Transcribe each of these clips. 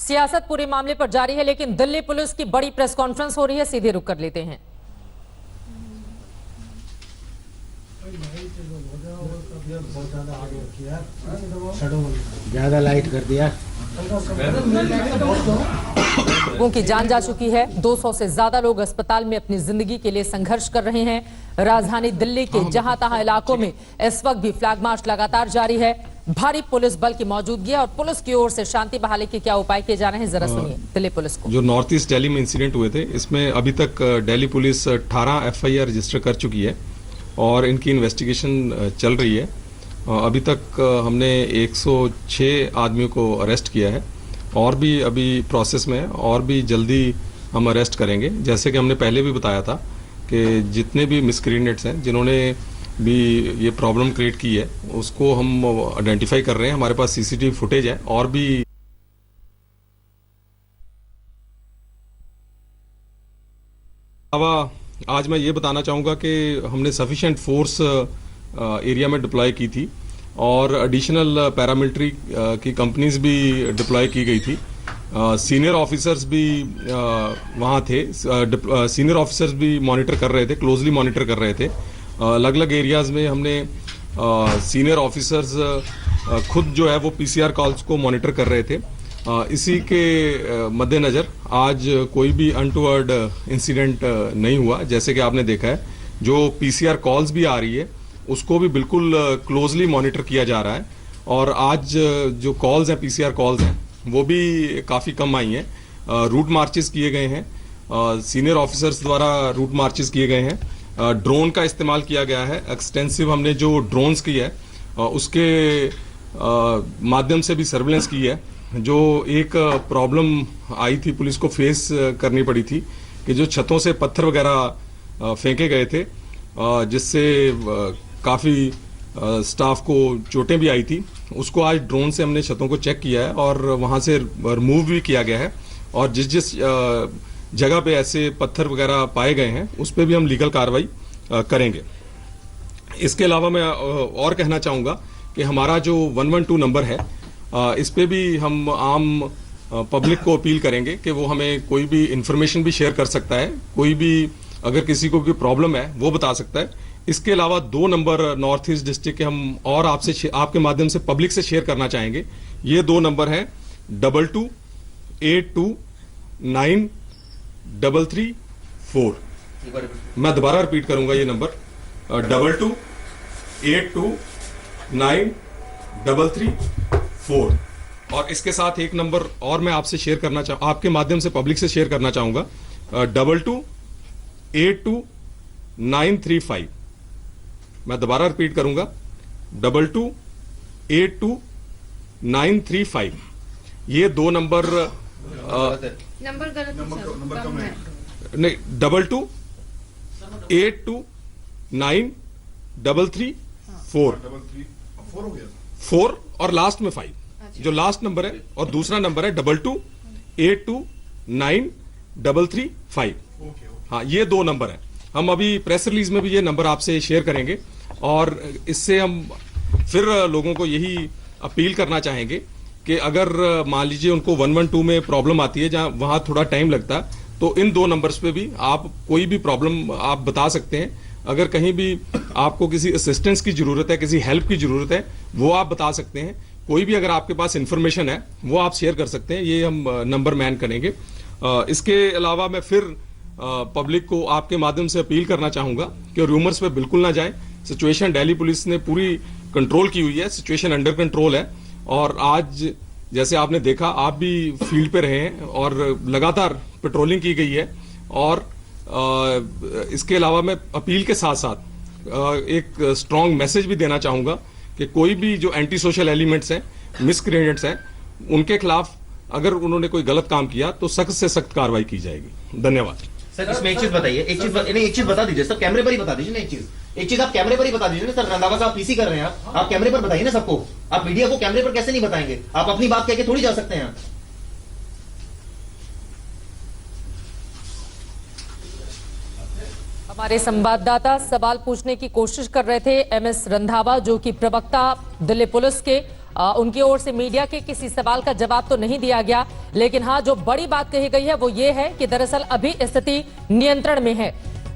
सियासत पूरे मामले पर जारी है, लेकिन दिल्ली पुलिस की बड़ी प्रेस कॉन्फ्रेंस हो रही है। सीधे रुक कर लेते हैं। ज्यादा लाइट कर दिया। लोगों की जान जा चुकी है। 200 से ज्यादा लोग अस्पताल में अपनी जिंदगी के लिए संघर्ष कर रहे हैं। राजधानी दिल्ली के जहां तहां इलाकों में इस वक्त भी फ्लैग मार्च लगातार जारी है। भारी पुलिस बल की मौजूदगी है और पुलिस की ओर से शांति बहाली के क्या उपाय किए जा रहे हैं, जरा सुनिए दिल्ली पुलिस को। जो नॉर्थ ईस्ट दिल्ली में इंसिडेंट हुए थे, इसमें अभी तक दिल्ली पुलिस 18 FIR रजिस्टर कर चुकी है और इनकी इन्वेस्टिगेशन चल रही है। अभी तक हमने 106 आदमियों को अरेस्ट किया है और भी अभी प्रोसेस में है और भी जल्दी हम अरेस्ट करेंगे। जैसे कि हमने पहले भी बताया था कि जितने भी मिसक्रिमिनेट्स हैं, जिन्होंने भी ये प्रॉब्लम क्रिएट की है, उसको हम आइडेंटिफाई कर रहे हैं। हमारे पास CCTV फुटेज है और भी आज मैं ये बताना चाहूँगा कि हमने सफिशिएंट फोर्स एरिया में डिप्लॉय की थी और एडिशनल पैरामिलिट्री की कंपनीज भी डिप्लॉय की गई थी। सीनियर ऑफिसर्स भी वहाँ थे। सीनियर ऑफिसर्स भी मॉनिटर कर रहे थे, क्लोजली मॉनिटर कर रहे थे। अलग अलग एरियाज में हमने सीनियर ऑफिसर्स खुद जो है वो PCR कॉल्स को मॉनिटर कर रहे थे। इसी के मद्देनज़र आज कोई भी अनटुवर्ड इंसिडेंट नहीं हुआ। जैसे कि आपने देखा है, जो PCR कॉल्स भी आ रही है उसको भी बिल्कुल क्लोजली मॉनिटर किया जा रहा है और आज जो कॉल्स हैं, PCR कॉल्स हैं, वो भी काफ़ी कम आई हैं। रूट मार्चेस किए गए हैं, सीनियर ऑफिसर्स द्वारा रूट मार्चेस किए गए हैं। ड्रोन का इस्तेमाल किया गया है। एक्सटेंसिव हमने जो ड्रोन्स की है उसके माध्यम से भी सर्विलेंस की है। जो एक प्रॉब्लम आई थी, पुलिस को फेस करनी पड़ी थी कि जो छतों से पत्थर वगैरह फेंके गए थे, जिससे काफ़ी स्टाफ को चोटें भी आई थी, उसको आज ड्रोन से हमने छतों को चेक किया है और वहाँ से रिमूव भी किया गया है। और जिस जिस जगह पे ऐसे पत्थर वगैरह पाए गए हैं उस पर भी हम लीगल कार्रवाई करेंगे। इसके अलावा मैं और कहना चाहूँगा कि हमारा जो 112 नंबर है, इस पे भी हम आम पब्लिक को अपील करेंगे कि वो हमें कोई भी इंफॉर्मेशन भी शेयर कर सकता है। कोई भी अगर किसी को कोई प्रॉब्लम है वो बता सकता है। इसके अलावा 2 नंबर नॉर्थ ईस्ट डिस्ट्रिक्ट के हम और आपसे आपके माध्यम से पब्लिक से शेयर करना चाहेंगे। ये 2 नंबर हैं 22829334। मैं दोबारा रिपीट करूंगा ये नंबर 22829334। और इसके साथ एक नंबर और मैं आपसे शेयर करना आपके माध्यम से पब्लिक से शेयर करना चाहूंगा 22829335। मैं दोबारा रिपीट करूंगा 22829335। ये 2 नंबर नंबर गलत है, नहीं, 22829334 4 और लास्ट में 5, जो लास्ट नंबर है। और दूसरा नंबर है 22829335। हाँ, ये 2 नंबर है। हम अभी प्रेस रिलीज में भी ये नंबर आपसे शेयर करेंगे और इससे हम फिर लोगों को यही अपील करना चाहेंगे कि अगर मान लीजिए उनको 112 में प्रॉब्लम आती है, जहां वहां थोड़ा टाइम लगता है, तो इन 2 नंबर्स पे भी आप कोई भी प्रॉब्लम आप बता सकते हैं। अगर कहीं भी आपको किसी असिस्टेंस की जरूरत है, किसी हेल्प की जरूरत है, वो आप बता सकते हैं। कोई भी अगर आपके पास इंफॉर्मेशन है वो आप शेयर कर सकते हैं। ये हम नंबर मैन करेंगे। इसके अलावा मैं फिर पब्लिक को आपके माध्यम से अपील करना चाहूंगा कि रूमर्स पे बिल्कुल ना जाएं। सिचुएशन दिल्ली पुलिस ने पूरी कंट्रोल की हुई है, सिचुएशन अंडर कंट्रोल है। और आज जैसे आपने देखा, आप भी फील्ड पे रहे हैं और लगातार पेट्रोलिंग की गई है। और इसके अलावा मैं अपील के साथ साथ एक स्ट्रॉन्ग मैसेज भी देना चाहूंगा कि कोई भी जो एंटी सोशल एलिमेंट्स हैं, मिसक्रिमिनेट्स हैं, उनके खिलाफ अगर उन्होंने कोई गलत काम किया तो सख्त से सख्त कार्रवाई की जाएगी। धन्यवाद। सर, इसमें एक चीज बताइए, एक चीज बता दीजिए सर, कैमरे पर ही बता दीजिए ना। एक चीज आप कैमरे पर ही बता दीजिए ना सर। रंधावा साहब PC कर रहे हैं, आप कैमरे पर बताइए ना सबको। आप मीडिया को कैमरे पर कैसे नहीं बताएंगे? आप अपनी बात कह के थोड़ी जा सकते हैं। हमारे संवाददाता सवाल पूछने की कोशिश कर रहे थे MS रंधावा, जो कि प्रवक्ता दिल्ली पुलिस के। उनकी ओर से मीडिया के किसी सवाल का जवाब तो नहीं दिया गया, लेकिन हाँ, जो बड़ी बात कही गई है वो ये है कि दरअसल अभी स्थिति नियंत्रण में है।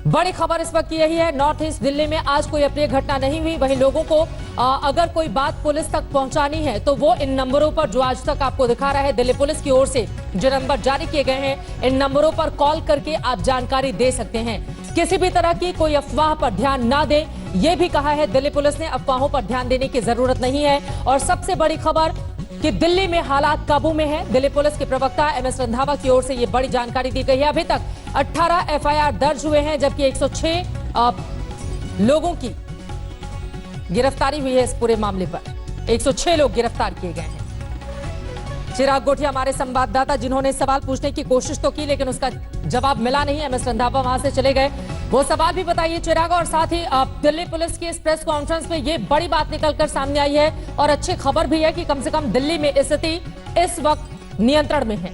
बड़ी खबर इस वक्त यही है, नॉर्थ ईस्ट दिल्ली में आज कोई अप्रिय घटना नहीं हुई। वहीं लोगों को अगर कोई बात पुलिस तक पहुंचानी है तो वो इन नंबरों पर, जो आज तक आपको दिखा रहा है दिल्ली पुलिस की ओर से जो नंबर जारी किए गए हैं, इन नंबरों पर कॉल करके आप जानकारी दे सकते हैं। किसी भी तरह की कोई अफवाह पर ध्यान ना दें, यह भी कहा है दिल्ली पुलिस ने। अफवाहों पर ध्यान देने की जरूरत नहीं है। और सबसे बड़ी खबर कि दिल्ली में हालात काबू में है। दिल्ली पुलिस के प्रवक्ता एमएस रंधावा की ओर से यह बड़ी जानकारी दी गई है। अभी तक 18 एफआईआर दर्ज हुए हैं, जबकि 106 लोगों की गिरफ्तारी हुई है। इस पूरे मामले पर 106 लोग गिरफ्तार किए गए हैं। चिराग गोठिया हमारे संवाददाता, जिन्होंने सवाल पूछने की कोशिश तो की लेकिन उसका जवाब मिला नहीं, एमएस रंधावा वहां से चले गए। वो सवाल भी बताइए चिराग, और साथ ही दिल्ली पुलिस की इस प्रेस कॉन्फ्रेंस में ये बड़ी बात निकलकर सामने आई है और अच्छी खबर भी है कि कम से कम दिल्ली में स्थिति इस वक्त नियंत्रण में है।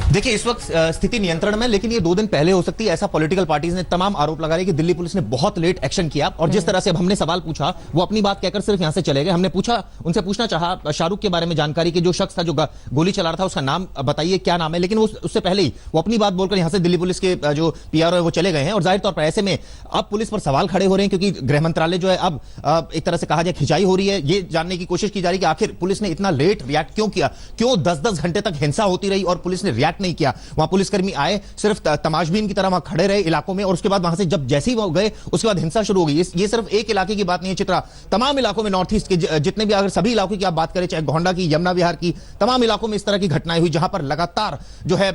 देखिए, इस वक्त स्थिति नियंत्रण में, लेकिन ये 2 दिन पहले हो सकती है, ऐसा पॉलिटिकल पार्टीज ने तमाम आरोप लगा रहे कि दिल्ली पुलिस ने बहुत लेट एक्शन किया। और जिस तरह से अब हमने सवाल पूछा, वो अपनी बात कहकर सिर्फ यहां से चले गए। हमने उनसे पूछना चाहा शाहरुख के बारे में जानकारी कि जो शख्स था जो गोली चला रहा था, उसका नाम बताइए, क्या नाम है, लेकिन वो उससे पहले ही वो अपनी बात बोलकर यहां से दिल्ली पुलिस के जो पीआरओ है वो चले गए हैं। और जाहिर तौर पर ऐसे में अब पुलिस पर सवाल खड़े हो रहे हैं, क्योंकि गृह मंत्रालय जो है अब एक तरह से कहा जाए खिंचाई हो रही है। ये जानने की कोशिश की जा रही है कि आखिर पुलिस ने इतना लेट रिएक्ट क्यों किया, क्यों 10-10 घंटे तक हिंसा होती रही और पुलिस ने रिएक्ट नहीं किया। वहां पुलिसकर्मी आए, सिर्फ तमाशबीन की तरह वहां खड़े रहे इलाकों में, और उसके बाद वहां से जैसे ही वो गए उसके बाद हिंसा शुरू हो गई। ये सिर्फ एक इलाके की बात नहीं है चित्रा, तमाम इलाकों में नॉर्थ ईस्ट के जितने भी, अगर सभी इलाकों की आप बात करें, चाहे गोंडा की, यमुना विहार की, तमाम इलाकों में इस तरह की घटनाएं हुई जहां पर लगातार जो है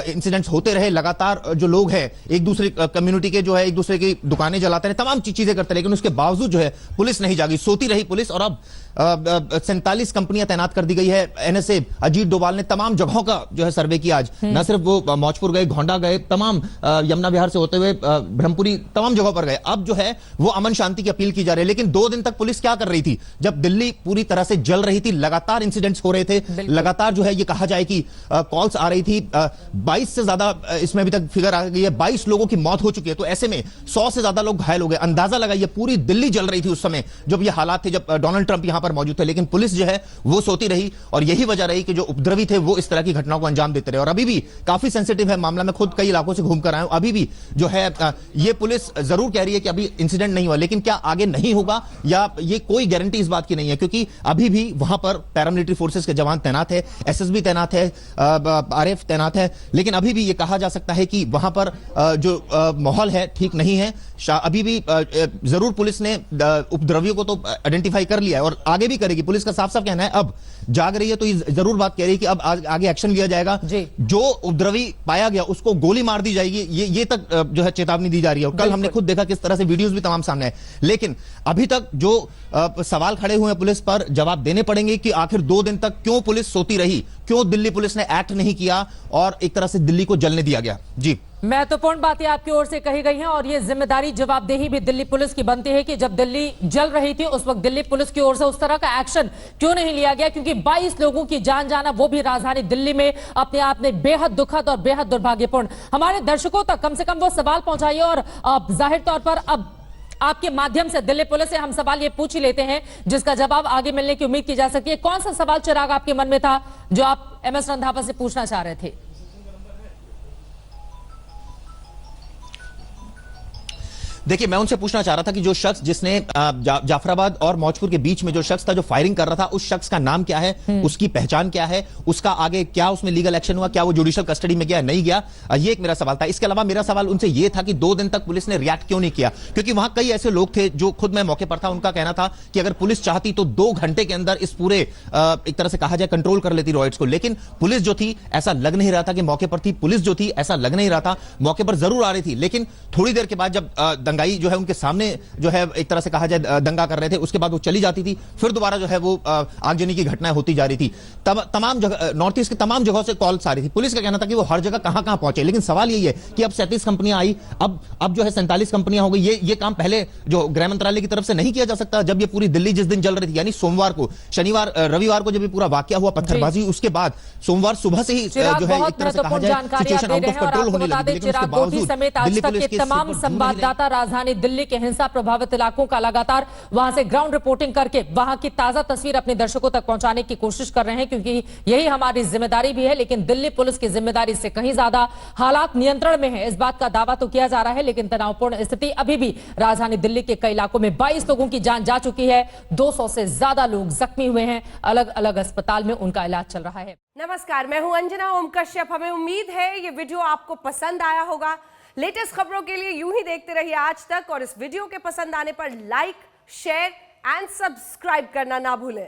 इंसिडेंट्स होते रहे। लगातार जो लोग हैं एक दूसरे कम्युनिटी के जो है एक दूसरे की दुकानें जलाते रहे, तमाम चीजें करते रहे, लेकिन उसके बावजूद जो है पुलिस नहीं जागी, सोती रही पुलिस। और अब 47 कंपनियां तैनात कर दी गई है। एनएसए अजीत डोभाल ने तमाम जगहों का जो है सर्वे किया आज, न सिर्फ वो मौजपुर गए, गोंडा गए, तमाम यमुना विहार से होते हुए ब्रह्मपुरी, तमाम जगहों पर गए। अब जो है वो अमन शांति की अपील की जा रही है। लेकिन 2 दिन तक पुलिस क्या कर रही थी, जब दिल्ली पूरी तरह से जल रही थी, लगातार इंसिडेंट्स हो रहे थे, लगातार जो है ये कहा जाए कि कॉल्स आ रही थी, 22 से ज्यादा इसमें अभी तक फिगर आ गई है, 22 लोगों की मौत हो चुकी है। तो ऐसे में 100 से ज्यादा लोग घायल हो गए। अंदाजा लगाइए, पूरी दिल्ली जल रही थी उस समय जब ये हालात थे, जब डोनाल्ड ट्रंप यहां पर मौजूद थे। लेकिन पुलिस जो है वो सोती रही, और यही वजह रही कि जो उपद्रवी थे वो इस तरह की घटनाओं को अंजाम देते रहे। और अभी भी काफी सेंसिटिव है मामला, मैं खुद कई इलाकों से घूमकर आया हूं। अभी भी जो है ये पुलिस जरूर कह रही है कि अभी इंसिडेंट नहीं हुआ, लेकिन क्या आगे नहीं होगा, या ये कोई गारंटी इस बात की नहीं है, क्योंकि अभी भी वहां पर पैरामिलिट्री फोर्सेस के जवान तैनात है, एसएसबी तैनात है, आरएफ तैनात है। लेकिन अभी भी ये कहा जा सकता है कि वहां पर जो माहौल है ठीक नहीं है। अभी भी जरूर पुलिस ने उपद्रवियों को तो आइडेंटिफाई कर लिया है और आगे भी करेगी। पुलिस का साफ साफ कहना है, अब जाग रही है तो ये जरूर बात कह रही है कि अब आगे एक्शन लिया जाएगा। जो उपद्रवी पाया गया उसको गोली मार दी जाएगी, ये तक जो है चेतावनी दी जा रही है। और कल हमने खुद देखा किस तरह से वीडियोस भी तमाम सामने आए। लेकिन अभी तक जो सवाल खड़े हुए हैं पुलिस पर, जवाब देने पड़ेंगे कि आखिर 2 दिन तक क्यों पुलिस सोती रही, क्यों दिल्ली पुलिस ने एक्ट नहीं किया और एक तरह से दिल्ली को जलने दिया गया। जी, महत्वपूर्ण बातें आपकी ओर से कही गई हैं और ये जिम्मेदारी, जवाबदेही भी दिल्ली पुलिस की बनती है कि जब दिल्ली जल रही थी उस वक्त दिल्ली पुलिस की ओर से उस तरह का एक्शन क्यों नहीं लिया गया, क्योंकि 22 लोगों की जान जाना, वो भी राजधानी दिल्ली में, अपने आप में बेहद दुखद और बेहद दुर्भाग्यपूर्ण। हमारे दर्शकों तक कम से कम वो सवाल पहुंचाइए। और जाहिर तौर पर अब आपके माध्यम से दिल्ली पुलिस से हम सवाल ये पूछ ही लेते हैं जिसका जवाब आगे मिलने की उम्मीद की जा सकती है। कौन सा सवाल चिराग आपके मन में था जो आप एमएस रंधावा से पूछना चाह रहे थे? देखिए, मैं उनसे पूछना चाह रहा था कि जो शख्स जिसने जाफराबाद और मौजपुर के बीच में जो शख्स था जो फायरिंग कर रहा था, उस शख्स का नाम क्या है, उसकी पहचान क्या है, उसका आगे क्या उसमें लीगल एक्शन हुआ, क्या वो जुडिशियल कस्टडी में गया, नहीं गया, ये एक मेरा सवाल था। इसके अलावा मेरा सवाल उनसे ये था कि 2 दिन तक पुलिस ने रिएक्ट क्यों नहीं किया, क्योंकि वहां कई ऐसे लोग थे जो खुद मैं मौके पर था, उनका कहना था कि अगर पुलिस चाहती तो 2 घंटे के अंदर इस पूरे एक तरह से कहा जाए कंट्रोल कर लेती रॉयट्स को। लेकिन पुलिस जो थी ऐसा लग नहीं रहा था कि मौके पर थी, पुलिस जो थी ऐसा लग नहीं रहा था, मौके पर जरूर आ रही थी। लेकिन थोड़ी देर के बाद जब दंगाई जो है उनके सामने जो है एक तरह से कहा जाए दंगा कर रहे थे, उसके बाद वो चली जाती थी, फिर दोबारा जो है वो आगजनी की घटनाएं होती जा रही थी। तमाम जगह नॉर्थ ईस्ट के तमाम जगहों से कॉल्स आ रही थी। पुलिस का कहना था कि वो हर जगह कहां पहुंचे। लेकिन सवाल यही है कि अब 37 कंपनियां आई, अब जो है 47 कंपनियां हो गई। ये काम पहले जो गृह मंत्रालय की तरफ से नहीं किया जा सकता जब ये पूरी दिल्ली जिस दिन जल रही थी, यानी सोमवार को, शनिवार रविवार को जब ये पूरा वाकया हुआ पत्थरबाजी, उसके बाद सोमवार सुबह से ही जो है एक तरह से कहा जाए सिचुएशन आउट ऑफ कंट्रोल होने लगी। लेकिन उसके बावजूद दिल्ली पुलिस के तमाम संवाददाता राजधानी दिल्ली के हिंसा प्रभावित इलाकों का लगातार वहां से ग्राउंड रिपोर्टिंग करके वहां की ताजा तस्वीर अपने दर्शकों तक पहुंचाने की कोशिश कर रहे हैं, क्योंकि यही हमारी जिम्मेदारी भी है। लेकिन दिल्ली पुलिस की जिम्मेदारी से कहीं ज्यादा हालात नियंत्रण में है, इस बात का दावा तो किया जा रहा है, लेकिन तनावपूर्ण स्थिति अभी भी राजधानी दिल्ली के कई इलाकों में 22 लोगों की जान जा चुकी है, 200 से ज्यादा लोग जख्मी हुए हैं, अलग अलग अस्पताल में उनका इलाज चल रहा है। नमस्कार, मैं हूं अंजना ओम कश्यप। हमें उम्मीद है ये वीडियो आपको पसंद आया होगा। लेटेस्ट खबरों के लिए यूं ही देखते रहिए आज तक, और इस वीडियो के पसंद आने पर लाइक, शेयर एंड सब्सक्राइब करना ना भूलें।